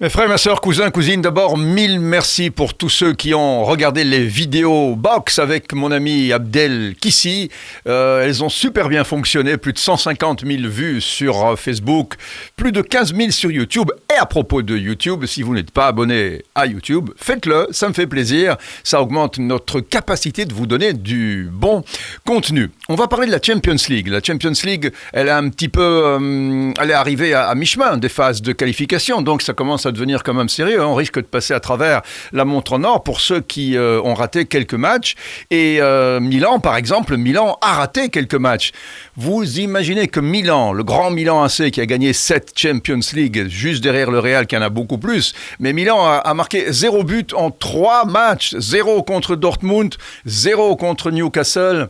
Mes frères, ma soeur, cousins, cousines, d'abord, mille merci pour tous ceux qui ont regardé les vidéos box avec mon ami Abdel Kissi. Elles ont super bien fonctionné, plus de 150 000 vues sur Facebook, plus de 15 000 sur YouTube. Et à propos de YouTube, si vous n'êtes pas abonné à YouTube, faites-le, ça me fait plaisir. Ça augmente notre capacité de vous donner du bon contenu. On va parler de la Champions League. La Champions League, elle est un petit peu... elle est arrivée à mi-chemin des phases de qualification, donc ça commence à devenir quand même sérieux. On risque de passer à travers la montre en or pour ceux qui ont raté quelques matchs. Et Milan, par exemple, Milan a raté quelques matchs. Vous imaginez que Milan, le grand Milan AC qui a gagné 7 Champions League, juste derrière le Real qui en a beaucoup plus, mais Milan a marqué 0 but en 3 matchs. 0 contre Dortmund, 0 contre Newcastle,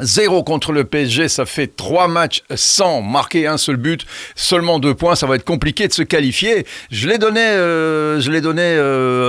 0 contre le PSG, ça fait 3 matchs sans marquer un seul but, seulement 2 points, ça va être compliqué de se qualifier. Je l'ai donné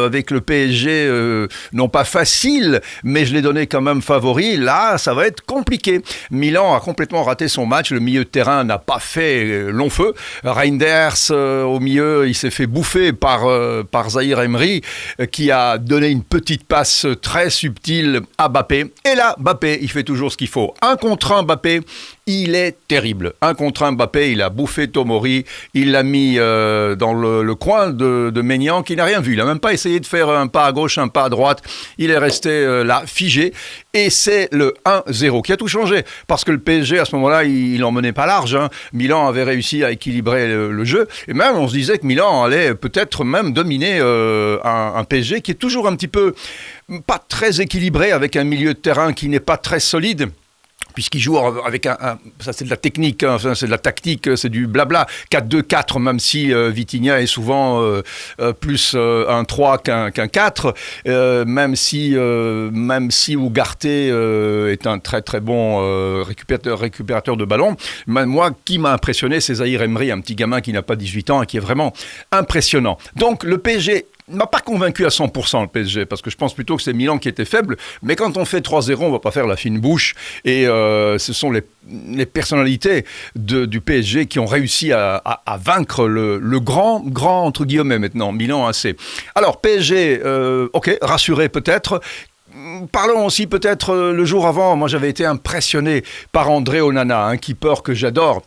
avec le PSG, non pas facile, mais je l'ai donné quand même favori. Là, ça va être compliqué. Milan a complètement raté son match, le milieu de terrain n'a pas fait long feu. Reinders, au milieu, il s'est fait bouffer par Zahir Emery, qui a donné une petite passe très subtile à Mbappé. Et là, Mbappé, il fait toujours ce qu'il faut. 1 contre 1 Mbappé, il est terrible. 1 contre 1 Mbappé, il a bouffé Tomori, il l'a mis dans le coin de Maignan qui n'a rien vu. Il n'a même pas essayé de faire un pas à gauche, un pas à droite. Il est resté là, figé. Et c'est le 1-0 qui a tout changé. Parce que le PSG, à ce moment-là, il n'en menait pas large. Milan avait réussi à équilibrer le jeu. Et même, on se disait que Milan allait peut-être même dominer un PSG qui est toujours un petit peu pas très équilibré, avec un milieu de terrain qui n'est pas très solide. Puisqu'il joue avec ça c'est de la technique, c'est de la tactique, c'est du blabla. 4-2-4, même si Vitinha est souvent plus un 3 qu'un 4, même si Ugarte est un très très bon récupérateur de ballon. Moi, qui m'a impressionné, c'est Zahir Emery, un petit gamin qui n'a pas 18 ans et qui est vraiment impressionnant. Donc le PSG m'a pas convaincu à 100% le PSG, parce que je pense plutôt que c'est Milan qui était faible, mais quand on fait 3-0, on va pas faire la fine bouche, et ce sont les personnalités du PSG qui ont réussi à vaincre le grand, entre guillemets maintenant, Milan AC. Alors PSG, ok, rassuré peut-être. Parlons aussi peut-être le jour avant, moi j'avais été impressionné par André Onana, un keeper que j'adore.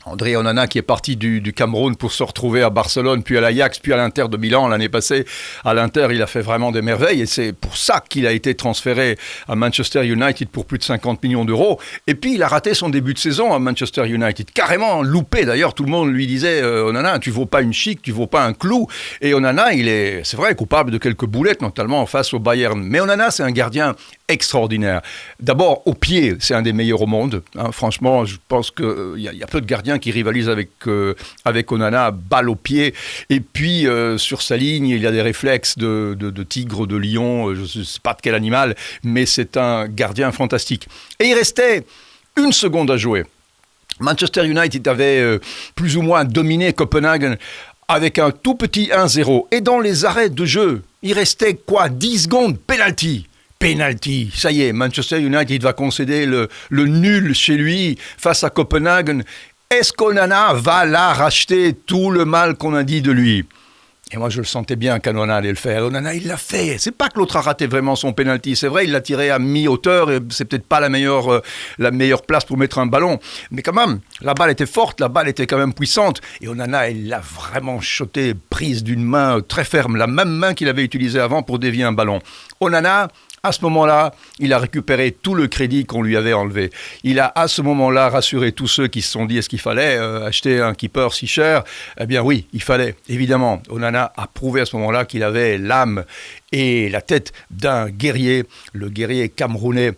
André Onana qui est parti du Cameroun pour se retrouver à Barcelone, puis à l'Ajax, puis à l'Inter de Milan l'année passée. À l'Inter, il a fait vraiment des merveilles et c'est pour ça qu'il a été transféré à Manchester United pour plus de 50 millions d'euros. Et puis, il a raté son début de saison à Manchester United. Carrément loupé. D'ailleurs, tout le monde lui disait Onana, tu vaux pas une chic, tu vaux pas un clou. Et Onana, c'est vrai, coupable de quelques boulettes, notamment face au Bayern. Mais Onana, c'est un gardien extraordinaire. D'abord, au pied, c'est un des meilleurs au monde. Franchement, je pense qu'il y a peu de gardiens qui rivalisent avec Onana, balle au pied. Et puis, sur sa ligne, il y a des réflexes de tigre, de lion, je ne sais pas de quel animal, mais c'est un gardien fantastique. Et il restait 1 seconde à jouer. Manchester United avait plus ou moins dominé Copenhague avec un tout petit 1-0. Et dans les arrêts de jeu, il restait 10 secondes, penalty, ça y est, Manchester United va concéder le nul chez lui face à Copenhague. Est-ce qu'Onana va là racheter tout le mal qu'on a dit de lui ? Et moi, je le sentais bien qu'Onana allait le faire. Onana, il l'a fait. C'est pas que l'autre a raté vraiment son penalty. C'est vrai, il l'a tiré à mi-hauteur et c'est peut-être pas la meilleure place pour mettre un ballon. Mais quand même, la balle était forte, la balle était quand même puissante. Et Onana, il l'a vraiment shoté, prise d'une main très ferme, la même main qu'il avait utilisée avant pour dévier un ballon. Onana, à ce moment-là, il a récupéré tout le crédit qu'on lui avait enlevé. Il a, à ce moment-là, rassuré tous ceux qui se sont dit est-ce qu'il fallait acheter un keeper si cher ? Eh bien oui, il fallait, évidemment. Onana a prouvé à ce moment-là qu'il avait l'âme et la tête d'un guerrier. Le guerrier camerounais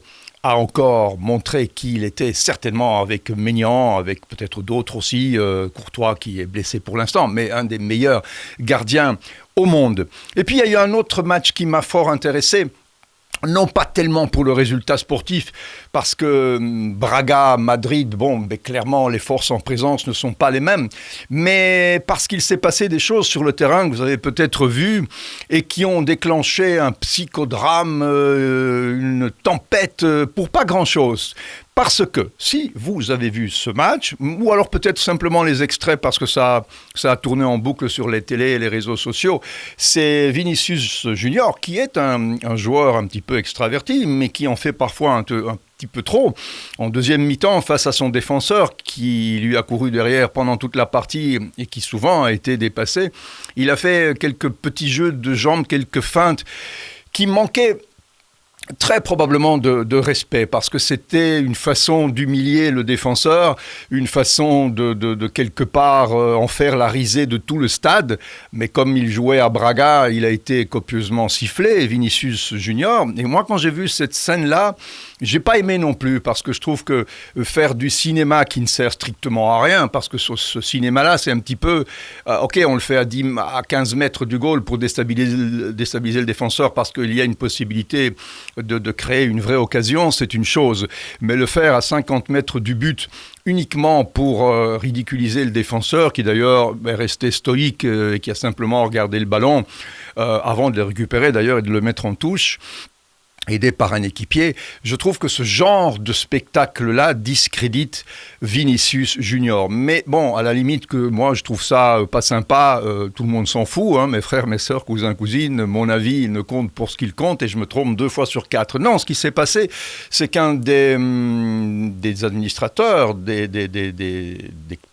a encore montré qu'il était certainement, avec Maignan, avec peut-être d'autres aussi, Courtois qui est blessé pour l'instant, mais un des meilleurs gardiens au monde. Et puis il y a eu un autre match qui m'a fort intéressé. Non pas tellement pour le résultat sportif, parce que Braga, Madrid, bon, mais clairement, les forces en présence ne sont pas les mêmes, mais parce qu'il s'est passé des choses sur le terrain que vous avez peut-être vu et qui ont déclenché un psychodrame, une tempête, pour pas grand-chose. Parce que si vous avez vu ce match, ou alors peut-être simplement les extraits parce que ça a tourné en boucle sur les télés et les réseaux sociaux, c'est Vinicius Junior qui est un joueur un petit peu extraverti, mais qui en fait parfois un petit peu trop. En deuxième mi-temps, face à son défenseur qui lui a couru derrière pendant toute la partie et qui souvent a été dépassé, il a fait quelques petits jeux de jambes, quelques feintes qui manquaient très probablement de respect, parce que c'était une façon d'humilier le défenseur, une façon de quelque part en faire la risée de tout le stade. Mais comme il jouait à Braga, il a été copieusement sifflé, Vinicius Junior. Et moi, quand j'ai vu cette scène-là, j'ai pas aimé non plus, parce que je trouve que faire du cinéma qui ne sert strictement à rien, parce que ce cinéma-là, c'est un petit peu... ok, on le fait à 15 mètres du goal pour déstabiliser le défenseur, parce qu'il y a une possibilité de créer une vraie occasion, c'est une chose. Mais le faire à 50 mètres du but, uniquement pour ridiculiser le défenseur, qui d'ailleurs est resté stoïque et qui a simplement regardé le ballon avant de le récupérer d'ailleurs et de le mettre en touche, aidé par un équipier, je trouve que ce genre de spectacle-là discrédite Vinicius Junior. Mais bon, à la limite que moi je trouve ça pas sympa, tout le monde s'en fout, hein, mes frères, mes sœurs, cousins, cousines, mon avis ne compte pour ce qu'il compte et je me trompe 2 fois sur 4. Non, ce qui s'est passé, c'est qu'un des administrateurs, des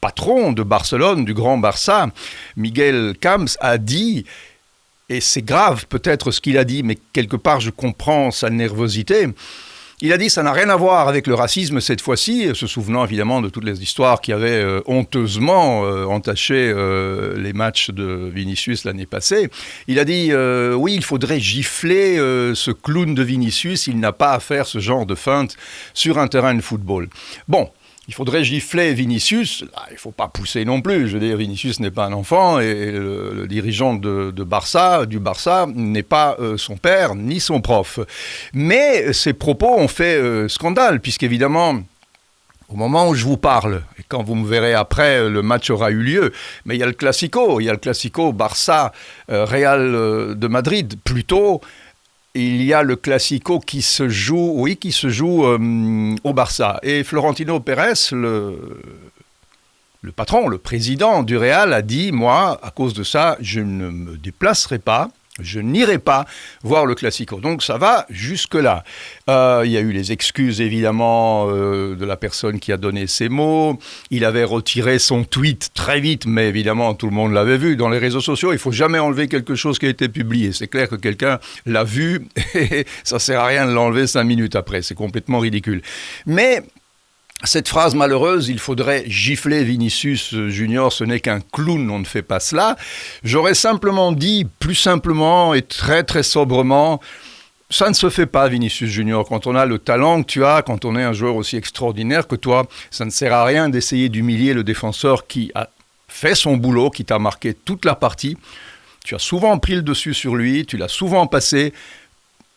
patrons de Barcelone, du Grand Barça, Miguel Camps, a dit... Et c'est grave peut-être ce qu'il a dit, mais quelque part je comprends sa nervosité. Il a dit ça n'a rien à voir avec le racisme cette fois-ci, se souvenant évidemment de toutes les histoires qui avaient honteusement entaché les matchs de Vinicius l'année passée. Il a dit oui, il faudrait gifler ce clown de Vinicius, il n'a pas à faire ce genre de feinte sur un terrain de football. Bon. Il faudrait gifler Vinicius, là, il ne faut pas pousser non plus, je veux dire, Vinicius n'est pas un enfant et le dirigeant du Barça n'est pas son père ni son prof. Mais ces propos ont fait scandale, puisqu'évidemment, au moment où je vous parle, et quand vous me verrez après, le match aura eu lieu, mais il y a le Classico Barça-Real de Madrid, plutôt. Il y a le Classico qui se joue au Barça. Et Florentino Pérez, le patron, le président du Real, a dit, moi, à cause de ça, je ne me déplacerai pas, je n'irai pas voir le Classico. Donc ça va jusque-là. Il y a eu les excuses, évidemment, de la personne qui a donné ces mots. Il avait retiré son tweet très vite, mais évidemment, tout le monde l'avait vu. Dans les réseaux sociaux, il ne faut jamais enlever quelque chose qui a été publié. C'est clair que quelqu'un l'a vu et ça ne sert à rien de l'enlever 5 minutes après. C'est complètement ridicule. Mais... cette phrase malheureuse, il faudrait gifler Vinicius Junior, ce n'est qu'un clown, on ne fait pas cela. J'aurais simplement dit, plus simplement et très très sobrement, ça ne se fait pas Vinicius Junior. Quand on a le talent que tu as, quand on est un joueur aussi extraordinaire que toi, ça ne sert à rien d'essayer d'humilier le défenseur qui a fait son boulot, qui t'a marqué toute la partie. Tu as souvent pris le dessus sur lui, tu l'as souvent passé.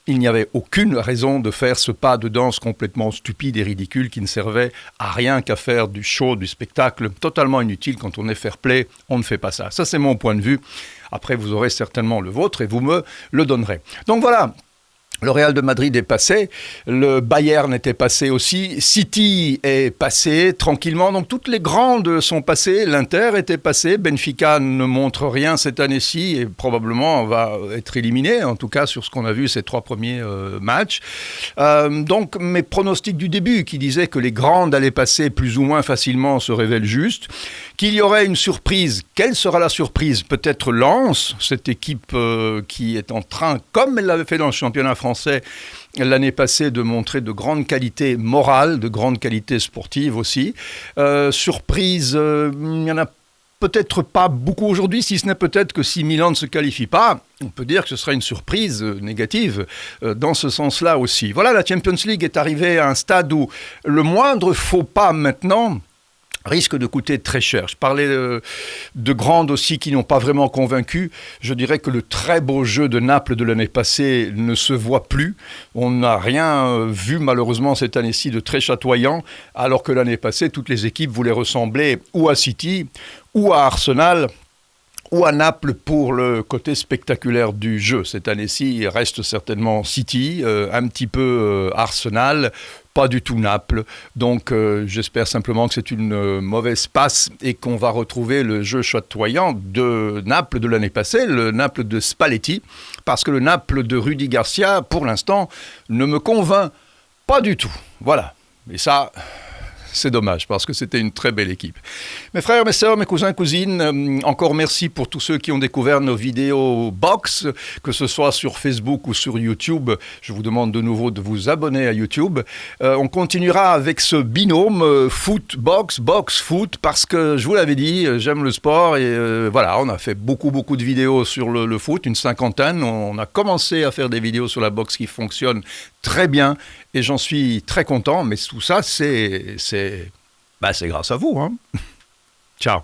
Il n'y avait aucune raison de faire ce pas de danse complètement stupide et ridicule qui ne servait à rien qu'à faire du show, du spectacle, totalement inutile. Quand on est fair-play, on ne fait pas ça. Ça, c'est mon point de vue. Après, vous aurez certainement le vôtre et vous me le donnerez. Donc voilà. Le Real de Madrid est passé, le Bayern était passé aussi, City est passé tranquillement, donc toutes les grandes sont passées, l'Inter était passé, Benfica ne montre rien cette année-ci et probablement va être éliminé, en tout cas sur ce qu'on a vu ces 3 premiers matchs. Donc mes pronostics du début qui disaient que les grandes allaient passer plus ou moins facilement se révèlent justes, qu'il y aurait une surprise. Quelle sera la surprise ? Peut-être Lens, cette équipe qui est en train, comme elle l'avait fait dans le championnat français l'année passée, de montrer de grandes qualités morales, de grandes qualités sportives aussi. Surprise, il n'y en a peut-être pas beaucoup aujourd'hui, si ce n'est peut-être que si Milan ne se qualifie pas, on peut dire que ce sera une surprise négative dans ce sens-là aussi. Voilà, la Champions League est arrivée à un stade où le moindre faux pas maintenant risque de coûter très cher. Je parlais de grandes aussi qui n'ont pas vraiment convaincu. Je dirais que le très beau jeu de Naples de l'année passée ne se voit plus. On n'a rien vu malheureusement cette année-ci de très chatoyant, alors que l'année passée, toutes les équipes voulaient ressembler ou à City, ou à Arsenal, ou à Naples pour le côté spectaculaire du jeu. Cette année-ci, il reste certainement City, un petit peu Arsenal, pas du tout Naples. Donc j'espère simplement que c'est une mauvaise passe et qu'on va retrouver le jeu chatoyant de Naples de l'année passée, le Naples de Spalletti, parce que le Naples de Rudy Garcia, pour l'instant, ne me convainc pas du tout. Voilà. Et ça, c'est dommage parce que c'était une très belle équipe. Mes frères, mes sœurs, mes cousins, cousines, encore merci pour tous ceux qui ont découvert nos vidéos box, que ce soit sur Facebook ou sur YouTube. Je vous demande de nouveau de vous abonner à YouTube. On continuera avec ce binôme foot, box, box, foot, parce que je vous l'avais dit, j'aime le sport et voilà, on a fait beaucoup de vidéos sur le foot, une cinquantaine. On a commencé à faire des vidéos sur la boxe qui fonctionnent très bien et j'en suis très content, mais tout ça, c'est grâce à vous. Hein. Ciao.